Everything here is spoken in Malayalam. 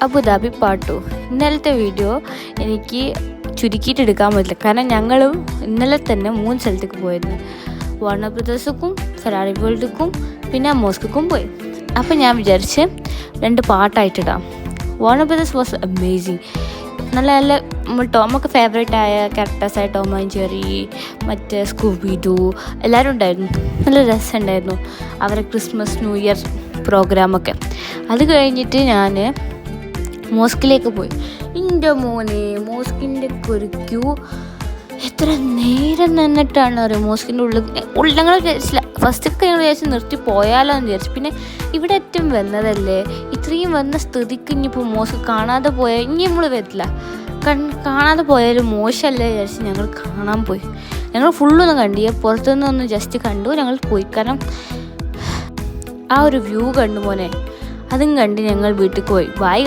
Abu Dhabi part 2. ഇന്നലത്തെ വീഡിയോ എനിക്ക് ചുരുക്കിയിട്ട് എടുക്കാൻ പറ്റില്ല, കാരണം ഞങ്ങൾ ഇന്നലെ തന്നെ 3 സ്ഥലത്തേക്ക് പോയിരുന്നു. വാർണർ ബ്രദേഴ്സുക്കും ഫെറാറി വേൾഡിക്കും പിന്നെ മോസ്കുക്കും പോയി. അപ്പം ഞാൻ വിചാരിച്ച് 2 പാർട്ടായിട്ടിടാം. Warner Brothers was amazing. നല്ല നല്ല നമുക്ക് ഫേവറേറ്റായ ക്യാരക്ടേഴ്സായ ടോം ആൻഡ് ജെറി, മറ്റേ സ്കൂബി ഡൂ എല്ലാവരും ഉണ്ടായിരുന്നു. നല്ല രസമുണ്ടായിരുന്നു അവരെ ക്രിസ്മസ് ന്യൂ ഇയർ പ്രോഗ്രാമൊക്കെ. അത് കഴിഞ്ഞിട്ട് ഞാൻ മോസ്കിലേക്ക് പോയി. എൻ്റെ മോനെ, മോസ്കിൻ്റെ ഒരു ക്യൂ എത്ര നേരം നിന്നിട്ടാണ് അറിയാം. മോസ്കിൻ്റെ ഉള്ളിൽ ഞങ്ങൾ വിചാരിച്ചില്ല, ഫസ്റ്റൊക്കെ ഞങ്ങൾ വിചാരിച്ച് നിർത്തി പോയാലോ എന്ന് വിചാരിച്ചു. പിന്നെ ഇവിടെ ഏറ്റവും വന്നതല്ലേ, ഇത്രയും വന്ന സ്ഥിതിക്ക് ഇനിയിപ്പോൾ മോസ്ക് കാണാതെ പോയാൽ ഇനി നമ്മൾ വരില്ല. കാണാതെ പോയാലും മോശമല്ലേ വിചാരിച്ച് ഞങ്ങൾ കാണാൻ പോയി. ഞങ്ങൾ ഫുള്ളൊന്നും കണ്ടില്ല, പുറത്തുനിന്നൊന്ന് ജസ്റ്റ് കണ്ടു ഞങ്ങൾ പോയി. കാരണം ആ ഒരു വ്യൂ കണ്ടു മോനെ, അതും കണ്ട് ഞങ്ങൾ വീട്ടിൽ പോയി. ബായ്.